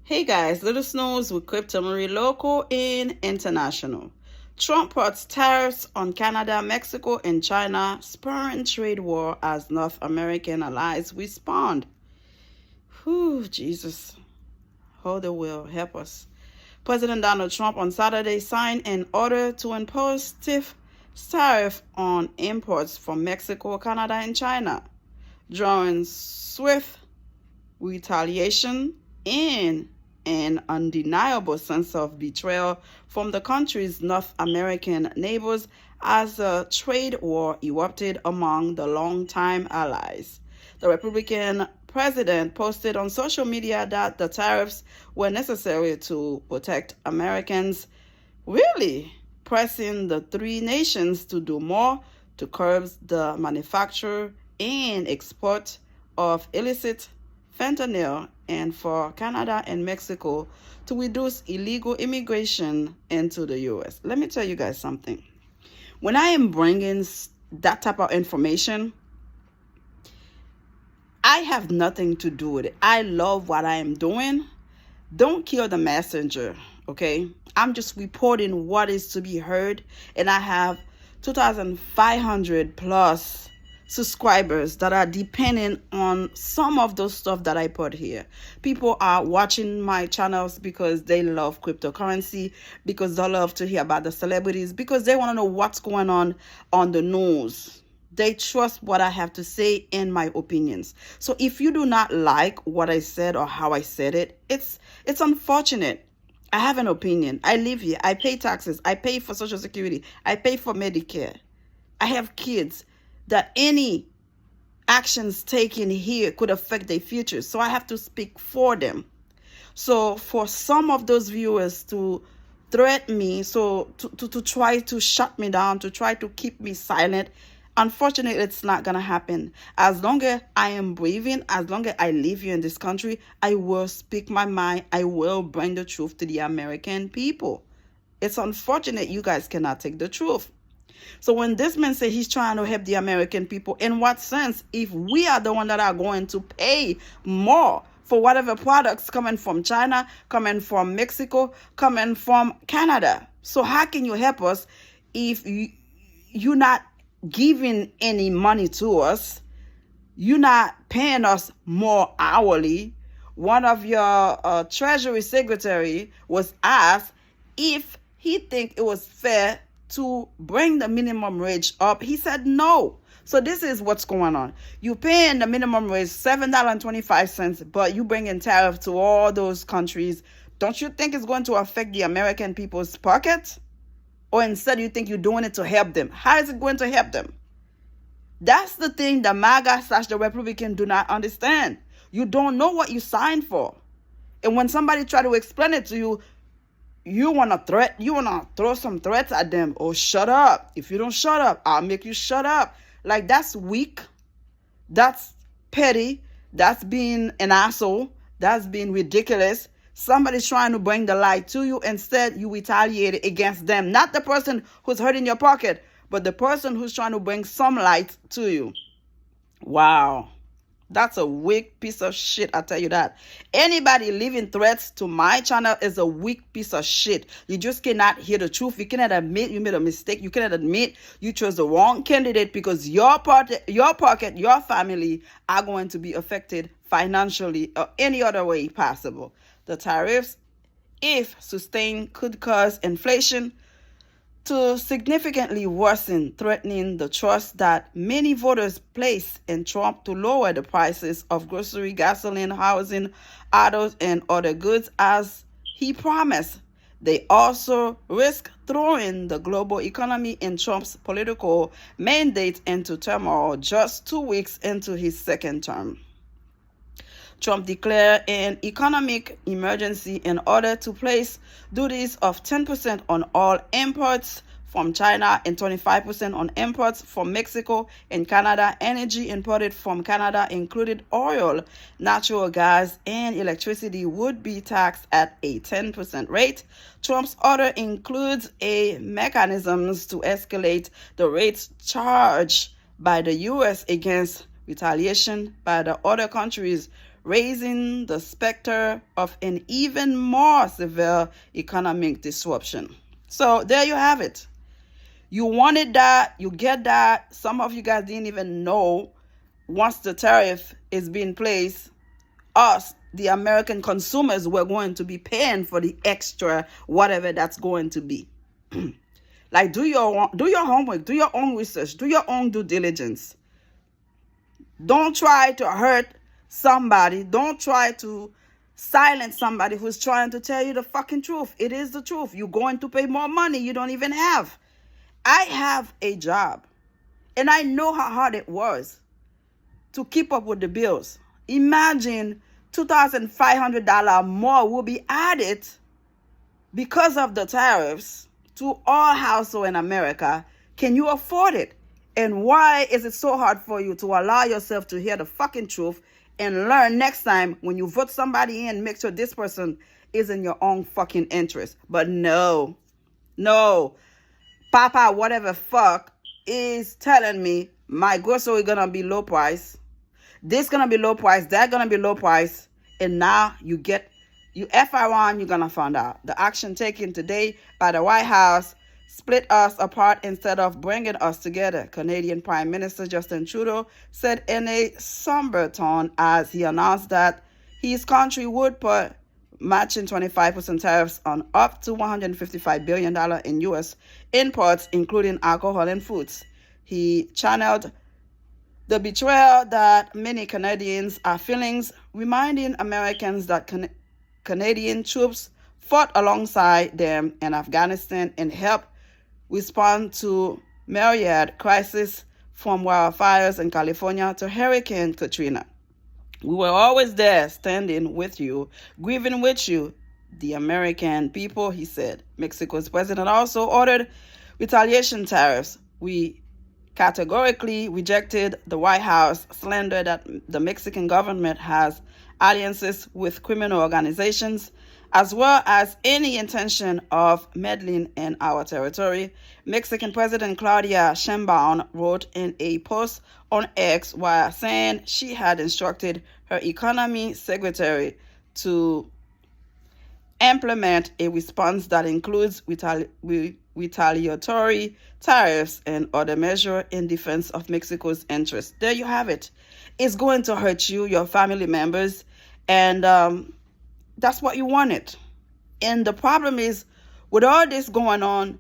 Hey guys, Little Snows with Crypto Marie local and international. Trump puts tariffs on Canada, Mexico, and China, spurring trade war as North American allies respond. Whew, Jesus. Hold the will, help us. President Donald Trump on Saturday signed an order to impose stiff tariff on imports from Mexico, Canada, and China, drawing swift retaliation and an undeniable sense of betrayal from the country's North American neighbors as a trade war erupted among the longtime allies. The Republican president posted on social media that the tariffs were necessary to protect Americans, really pressing the three nations to do more to curb the manufacture and export of illicit fentanyl, and for Canada and Mexico to reduce illegal immigration into the U.S. Let me tell you guys something. When I am bringing that type of information, I have nothing to do with it. I love what I am doing. Don't kill the messenger, okay? I'm just reporting what is to be heard, and I have 2,500 plus subscribers that are depending on some of those stuff that I put here. People are watching my channels because they love cryptocurrency, because they love to hear about the celebrities, because they want to know what's going on the news. They trust what I have to say and my opinions. So if you do not like what I said or how I said it, it's unfortunate. I have an opinion. I live here. I pay taxes. I pay for Social Security. I pay for Medicare. I have kids that any actions taken here could affect their future. So I have to speak for them. So for some of those viewers to threaten me, so to try to shut me down, to try to keep me silent, unfortunately, it's not going to happen. As long as I am breathing, as long as I live here in this country, I will speak my mind. I will bring the truth to the American people. It's unfortunate you guys cannot take the truth. So when this man says he's trying to help the American people, in what sense, if we are the one that are going to pay more for whatever products coming from China, coming from Mexico, coming from Canada? So how can you help us if you're not giving any money to us? You're not paying us more hourly. One of your Treasury Secretary was asked if he think it was fair to bring the minimum wage up. He said no. So this is what's going on. You paying the minimum wage $7.25, but you bring in tariff to all those countries. Don't you think it's going to affect the American people's pockets? Or instead you think you're doing it to help them? How is it going to help them? That's the thing the MAGA/the Republican do not understand. You don't know what you signed for. And when somebody try to explain it to you, you want to throw some threats at them. Oh, shut up. If you don't shut up, I'll make you shut up. Like, that's weak. That's petty. That's being an asshole. That's being ridiculous. Somebody's trying to bring the light to you. Instead, you retaliate against them. Not the person who's hurting your pocket, but the person who's trying to bring some light to you. Wow. That's a weak piece of shit, I tell you that. Anybody leaving threats to my channel is a weak piece of shit. You just cannot hear the truth. You cannot admit you made a mistake. You cannot admit you chose the wrong candidate because your pocket, your family are going to be affected financially or any other way possible. The tariffs, if sustained, could cause inflation to significantly worsen, threatening the trust that many voters place in Trump to lower the prices of grocery, gasoline, housing, autos, and other goods as he promised. They also risk throwing the global economy and Trump's political mandate into turmoil just 2 weeks into his second term. Trump declared an economic emergency in order to place duties of 10% on all imports from China and 25% on imports from Mexico and Canada. Energy imported from Canada, including oil, natural gas, and electricity, would be taxed at a 10% rate. Trump's order includes a mechanisms to escalate the rates charged by the U.S. against retaliation by the other countries raising the specter of an even more severe economic disruption. So there you have it. You wanted that, you get that. Some of you guys didn't even know once the tariff is being placed, us, the American consumers, were going to be paying for the extra whatever that's going to be. Like, do your homework, do your own research, do your own due diligence. Don't try to hurt somebody. Don't try to silence somebody who's trying to tell you the fucking truth. It is the truth. You're going to pay more money you don't even have. I have a job, and I know how hard it was to keep up with the bills. Imagine $2,500 more will be added because of the tariffs to all households in America. Can you afford it? And why is it so hard for you to allow yourself to hear the fucking truth and learn next time when you vote somebody in, make sure this person is in your own fucking interest? But no, Papa, whatever fuck, is telling me my grocery gonna be low price. This gonna be low price, that gonna be low price. And now you F around, you're gonna find out. The action taken today by the White House split us apart instead of bringing us together, Canadian Prime Minister Justin Trudeau said in a somber tone as he announced that his country would put matching 25% tariffs on up to $155 billion in U.S. imports, including alcohol and foods. He channeled the betrayal that many Canadians are feeling, reminding Americans that Canadian troops fought alongside them in Afghanistan and helped respond to myriad crises from wildfires in California to Hurricane Katrina. We were always there, standing with you, grieving with you, the American people, he said. Mexico's president also ordered retaliation tariffs. We categorically rejected the White House slander that the Mexican government has alliances with criminal organizations, as well as any intention of meddling in our territory. Mexican President Claudia Sheinbaum wrote in a post on X while saying she had instructed her economy secretary to implement a response that includes retaliatory tariffs and other measures in defense of Mexico's interests. There you have it. It's going to hurt you, your family members, and that's what you wanted. And the problem is, with all this going on,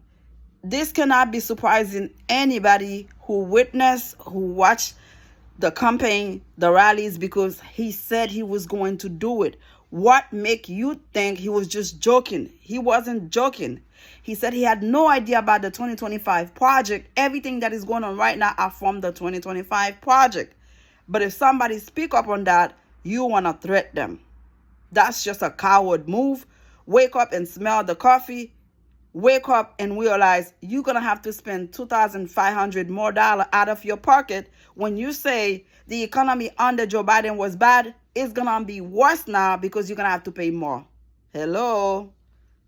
this cannot be surprising anybody who witnessed, who watched the campaign, the rallies, because he said he was going to do it. What make you think he was just joking? He wasn't joking. He said he had no idea about the 2025 project. Everything that is going on right now are from the 2025 project. But if somebody speak up on that, you want to threat them. That's just a coward move. Wake up and smell the coffee. Wake up and realize you're going to have to spend $2,500 more out of your pocket when you say the economy under Joe Biden was bad. It's going to be worse now because you're going to have to pay more. Hello.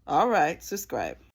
All right. Subscribe.